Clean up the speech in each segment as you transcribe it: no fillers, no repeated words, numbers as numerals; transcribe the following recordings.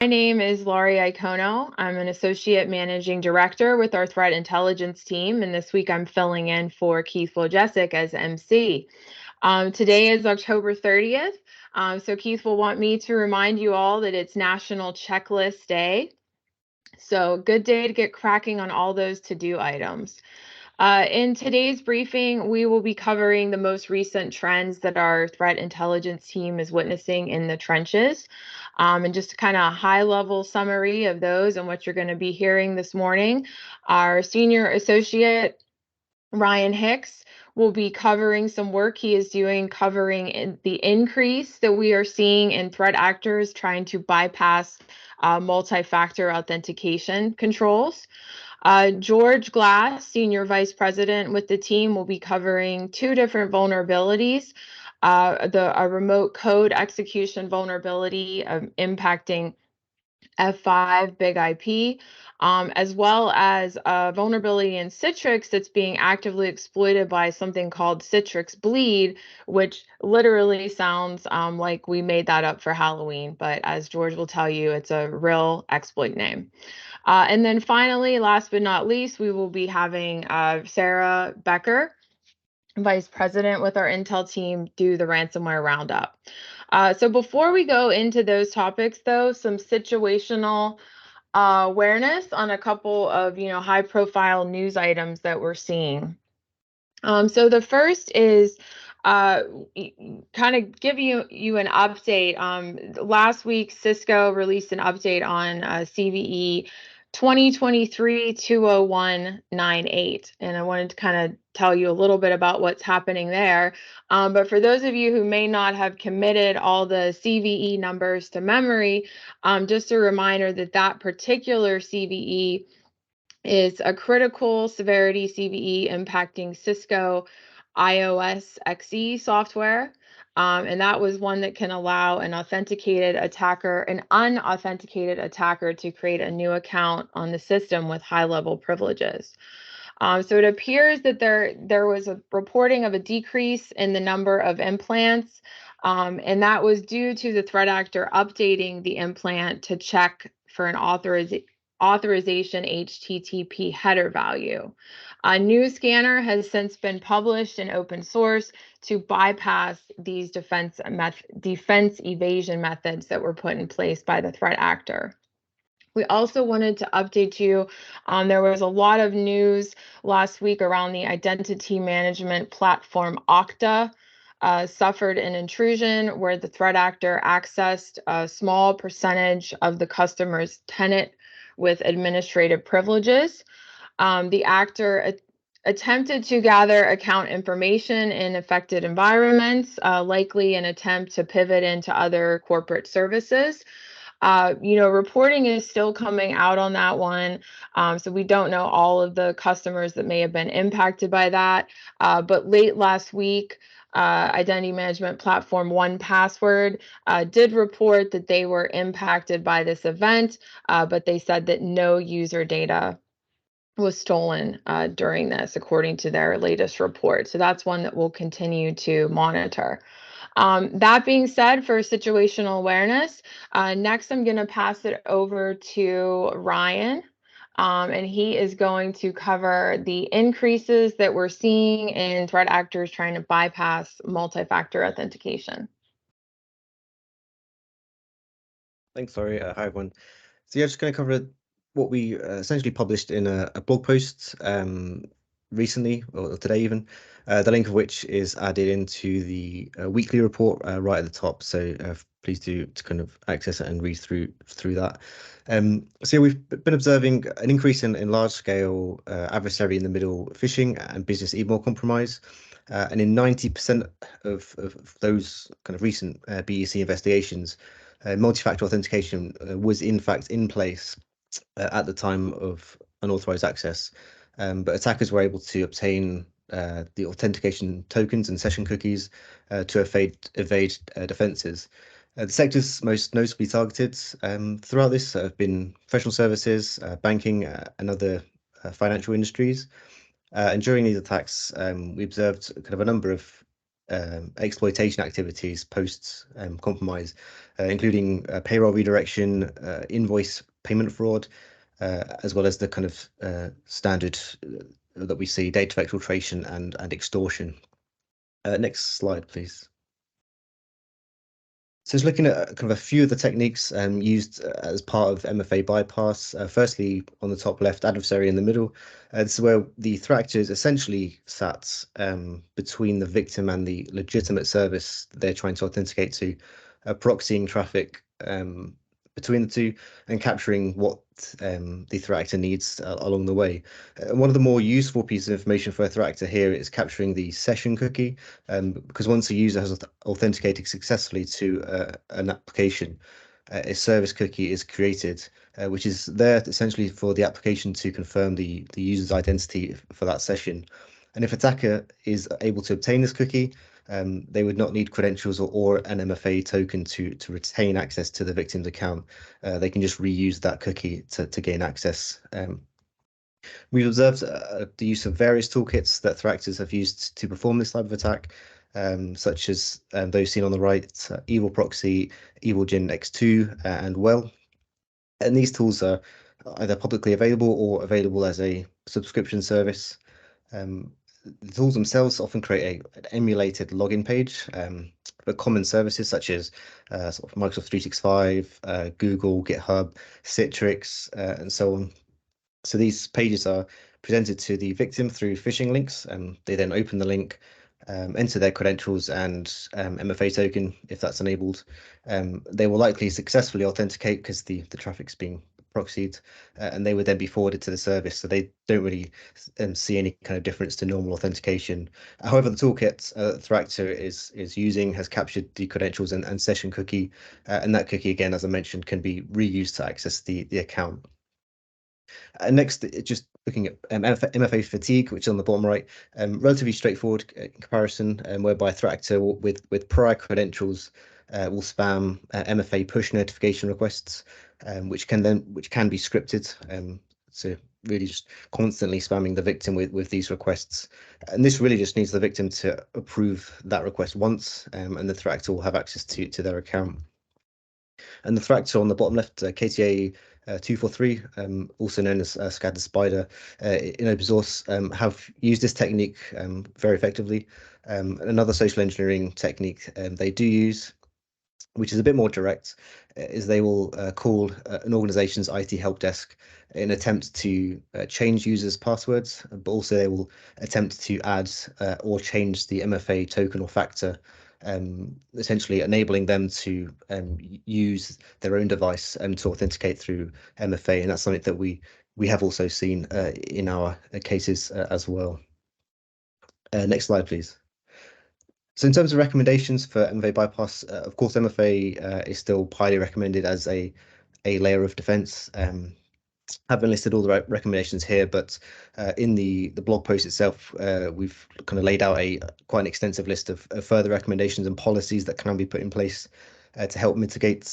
My name is Laurie Iacono. I'm an Associate Managing Director with our Threat Intelligence team, and this week I'm filling in for Keith Wojcicki as MC. Today is October 30th, so Keith will want me to remind you all that it's National Checklist Day. So good day to get cracking on all those to-do items. In today's briefing, we will be covering the most recent trends that our threat intelligence team is witnessing in the trenches, and just kind of a high-level summary of those and what you're going to be hearing this morning. Our senior associate, Ryan Hicks, will be covering some work he is doing covering the increase that we are seeing in threat actors trying to bypass multi-factor authentication controls. George Glass, Senior Vice President with the team, will be covering two different vulnerabilities. A remote code execution vulnerability impacting F5 Big IP, as well as a vulnerability in Citrix that's being actively exploited by something called Citrix Bleed, which literally sounds like we made that up for Halloween, but as George will tell you, it's a real exploit name. And then finally, last but not least, we will be having Sarah Becker, Vice President with our Intel team, do the Ransomware Roundup. So before we go into those topics, though, some situational awareness on a couple of high-profile news items that we're seeing. So the first is kind of give you an update. Last week, Cisco released an update on CVE 2023-20198, and I wanted to kind of tell you a little bit about what's happening there. But for those of you who may not have committed all the CVE numbers to memory, just a reminder that that particular CVE is a critical severity CVE impacting Cisco iOS XE software. And that was one that can allow an unauthenticated attacker to create a new account on the system with high-level privileges. So it appears that there was a reporting of a decrease in the number of implants, and that was due to the threat actor updating the implant to check for an authorization HTTP header value. A new scanner has since been published in open source to bypass these defense evasion methods that were put in place by the threat actor. We also wanted to update you. There was a lot of news last week around the identity management platform Okta. Suffered an intrusion where the threat actor accessed a small percentage of the customer's tenant with administrative privileges. The actor attempted to gather account information in affected environments, likely an attempt to pivot into other corporate services. Reporting is still coming out on that one. So we don't know all of the customers that may have been impacted by that. But late last week, identity management platform 1Password did report that they were impacted by this event, but they said that no user data was stolen during this, according to their latest report. So that's one that we'll continue to monitor. That being said, for situational awareness, next I'm going to pass it over to Ryan, and he is going to cover the increases that we're seeing in threat actors trying to bypass multi-factor authentication. Thanks, Laurie. Hi, everyone. So yeah, just going to cover what we essentially published in a blog post recently, or today even, the link of which is added into the weekly report right at the top. So please do to kind of access it and read through that. So yeah, we've been observing an increase in large-scale adversary in the middle phishing and business email compromise. And in 90% of those kind of recent BEC investigations, multi-factor authentication was in fact in place at the time of unauthorized access, but attackers were able to obtain the authentication tokens and session cookies to evade defenses. The sectors most notably targeted throughout this have been professional services, banking, and other financial industries. And during these attacks, we observed kind of a number of exploitation activities post compromise, including payroll redirection, invoice payment fraud, as well as the kind of standard that we see, data exfiltration and extortion. Next slide, please. So it's looking at kind of a few of the techniques used as part of MFA bypass. Firstly, on the top left, adversary in the middle. This is where the threat actor is essentially sat between the victim and the legitimate service that they're trying to authenticate to, proxying traffic between the two and capturing what the threat actor needs along the way. One of the more useful pieces of information for a threat actor here is capturing the session cookie, because once a user has authenticated successfully to an application, a service cookie is created, which is there essentially for the application to confirm the user's identity for that session. And if attacker is able to obtain this cookie, they would not need credentials or an MFA token to retain access to the victim's account. They can just reuse that cookie to gain access. We've observed the use of various toolkits that threat actors have used to perform this type of attack, such as those seen on the right, Evil Proxy, EvilGen X2, and Well. And these tools are either publicly available or available as a subscription service. The tools themselves often create an emulated login page for common services such as sort of Microsoft 365, Google, GitHub, Citrix, and so on. So these pages are presented to the victim through phishing links, and they then open the link, enter their credentials and MFA token if that's enabled. They will likely successfully authenticate because the traffic's being proxied, and they would then be forwarded to the service. So they don't really see any kind of difference to normal authentication. However, the toolkit threat actor is using has captured the credentials and session cookie, and that cookie again, as I mentioned, can be reused to access the account. Next, just looking at MFA fatigue, which is on the bottom right, relatively straightforward comparison, whereby a threat actor with prior credentials will spam MFA push notification requests, which can be scripted. So really just constantly spamming the victim with these requests. And this really just needs the victim to approve that request once, and the threat actor will have access to their account. And the threat actor on the bottom left, KTA 243, also known as Scattered Spider, in open source, have used this technique very effectively. Another social engineering technique they do use, which is a bit more direct, is they will call an organization's IT help desk in an attempt to change users' passwords, but also they will attempt to add or change the MFA token or factor, essentially enabling them to use their own device to authenticate through MFA. And that's something that we have also seen in our cases as well. Next slide, please. So in terms of recommendations for MFA bypass, of course, MFA is still highly recommended as a layer of defense. Haven't listed all the recommendations here, but in the blog post itself, we've kind of laid out quite an extensive list of further recommendations and policies that can be put in place to help mitigate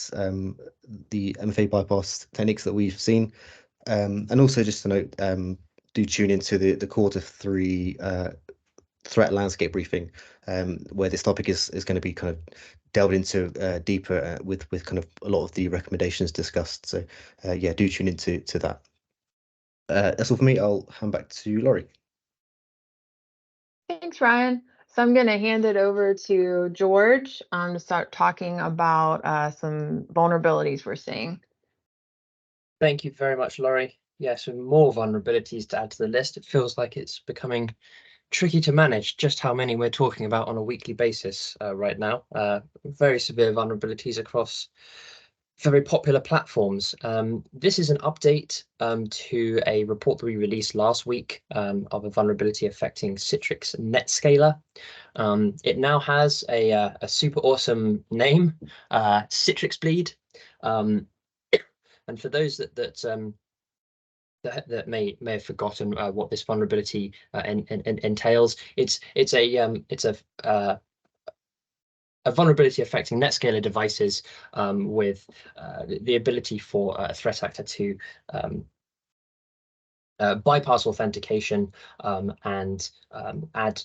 the MFA bypass techniques that we've seen. And also just to note, do tune into the Q3 threat landscape briefing, where this topic is going to be kind of delved into deeper with kind of a lot of the recommendations discussed. So yeah, do tune into that. That's all for me. I'll hand back to Laurie. Thanks, Ryan. So I'm going to hand it over to George to start talking about some vulnerabilities we're seeing. Thank you very much, Laurie. Yes, with more vulnerabilities to add to the list, it feels like it's becoming tricky to manage just how many we're talking about on a weekly basis right now. Very severe vulnerabilities across very popular platforms. This is an update to a report that we released last week of a vulnerability affecting Citrix NetScaler. It now has a super awesome name, Citrix Bleed. And for those that may have forgotten what this vulnerability entails, it's a vulnerability affecting NetScaler devices with the ability for a threat actor to bypass authentication and add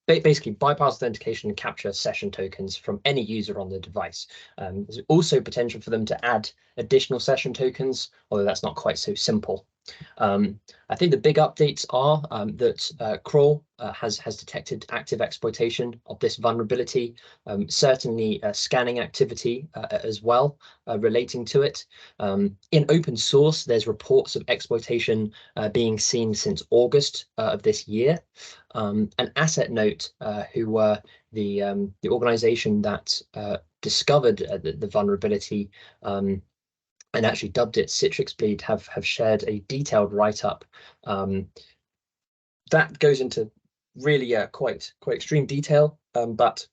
basically bypass authentication and capture session tokens from any user on the device. There's also potential for them to add additional session tokens, although that's not quite so simple. I think the big updates are that crawl has detected active exploitation of this vulnerability, certainly scanning activity as well relating to it. In open source, there's reports of exploitation being seen since August of this year. And Asset Note, who were the organization that discovered the vulnerability and actually dubbed it Citrix Bleed, have shared a detailed write-up that goes into really quite extreme detail, but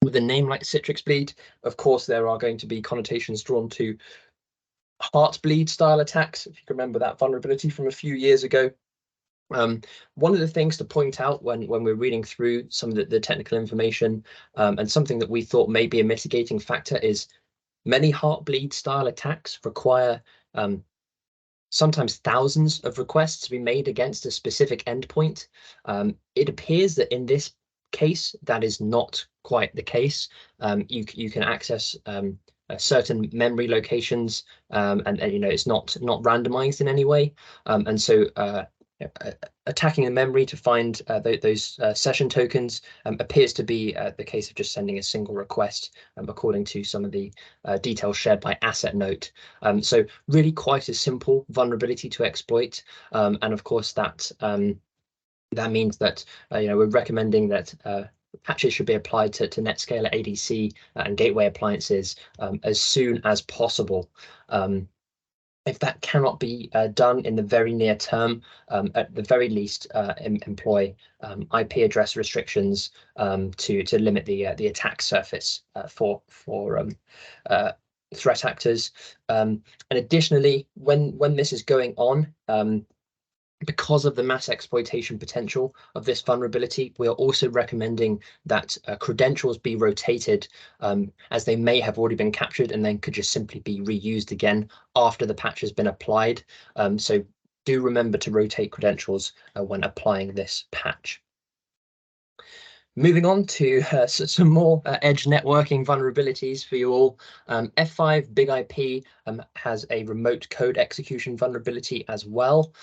with a name like Citrix Bleed, of course, there are going to be connotations drawn to Heartbleed style attacks, if you can remember that vulnerability from a few years ago. One of the things to point out when we're reading through some of the technical information, and something that we thought may be a mitigating factor, is many Heartbleed style attacks require sometimes thousands of requests to be made against a specific endpoint. It appears that in this case, that is not quite the case. You can access certain memory locations, and it's not randomized in any way, and so attacking the memory to find those session tokens appears to be the case of just sending a single request, according to some of the details shared by Asset Note. So really quite a simple vulnerability to exploit, and of course that means that we're recommending that patches should be applied to NetScaler ADC and gateway appliances as soon as possible. If that cannot be done in the very near term, at the very least, employ IP address restrictions to limit the attack surface for threat actors. And additionally, when this is going on, because of the mass exploitation potential of this vulnerability, we are also recommending that credentials be rotated, as they may have already been captured and then could just simply be reused again after the patch has been applied. So do remember to rotate credentials when applying this patch. Moving on to some more edge networking vulnerabilities for you all. F5 Big IP has a remote code execution vulnerability as well.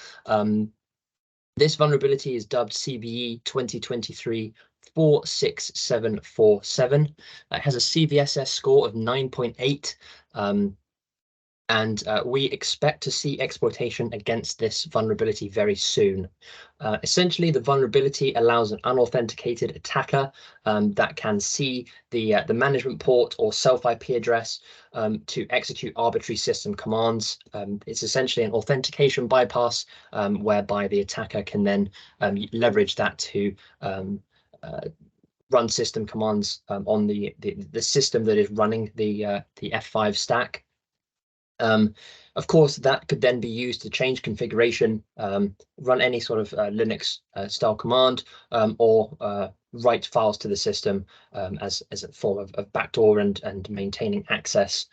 This vulnerability is dubbed CVE 2023-46747. It has a CVSS score of 9.8. And we expect to see exploitation against this vulnerability very soon. Essentially, the vulnerability allows an unauthenticated attacker that can see the management port or self IP address to execute arbitrary system commands. It's essentially an authentication bypass, whereby the attacker can then leverage that to run system commands on the system that is running the F5 stack. Of course, that could then be used to change configuration, run any sort of Linux style command, or write files to the system as a form of backdoor and maintaining access.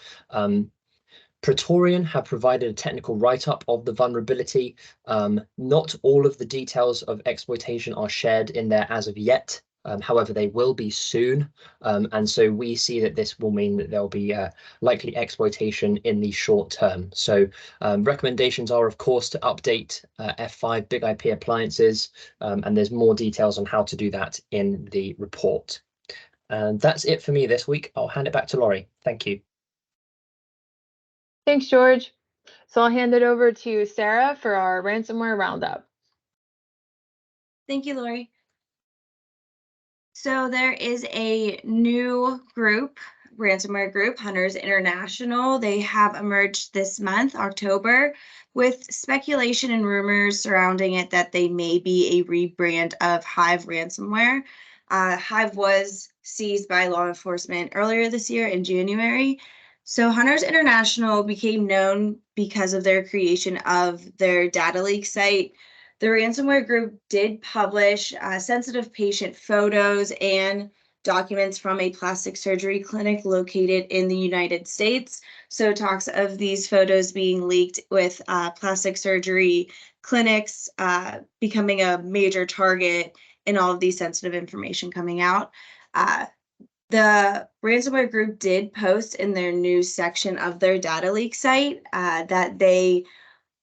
Praetorian have provided a technical write-up of the vulnerability. Not all of the details of exploitation are shared in there as of yet. However, they will be soon, and so we see that this will mean that there'll be likely exploitation in the short term. So recommendations are, of course, to update F5 Big IP appliances, and there's more details on how to do that in the report. And that's it for me this week. I'll hand it back to Laurie. Thank you. Thanks, George. So I'll hand it over to Sarah for our ransomware roundup. Thank you, Laurie. So there is a new group, ransomware group, Hunters International. They have emerged this month, October, with speculation and rumors surrounding it that they may be a rebrand of Hive ransomware. Hive was seized by law enforcement earlier this year in January. So Hunters International became known because of their creation of their data leak site. The ransomware group did publish sensitive patient photos and documents from a plastic surgery clinic located in the United States. So talks of these photos being leaked with plastic surgery clinics becoming a major target in all of these sensitive information coming out. The ransomware group did post in their news section of their data leak site that they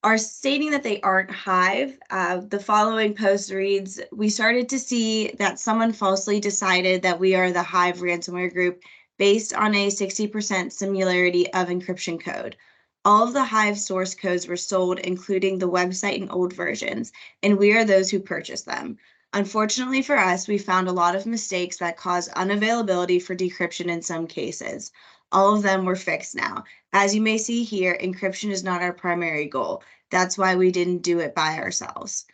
are stating that they aren't Hive. The following post reads, "We started to see that someone falsely decided that we are the Hive ransomware group based on a 60% similarity of encryption code. All of the Hive source codes were sold, including the website and old versions, and we are those who purchased them. Unfortunately for us, we found a lot of mistakes that caused unavailability for decryption in some cases. All of them were fixed now. As you may see here, encryption is not our primary goal. That's why we didn't do it by ourselves."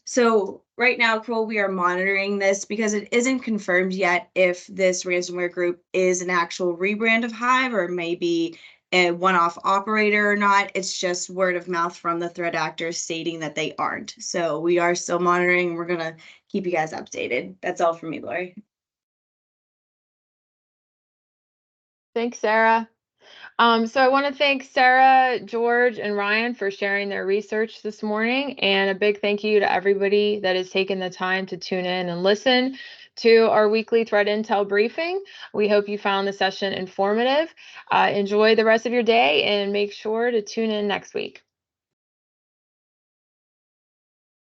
So right now, Kroll, we are monitoring this because it isn't confirmed yet if this ransomware group is an actual rebrand of Hive or maybe a one-off operator or not. It's just word of mouth from the threat actors stating that they aren't. So we are still monitoring. We're going to keep you guys updated. That's all from me, Lori. Thanks, Sarah. So I want to thank Sarah, George, and Ryan for sharing their research this morning, and a big thank you to everybody that has taken the time to tune in and listen to our weekly threat intel briefing. We hope you found the session informative. Enjoy the rest of your day and make sure to tune in next week.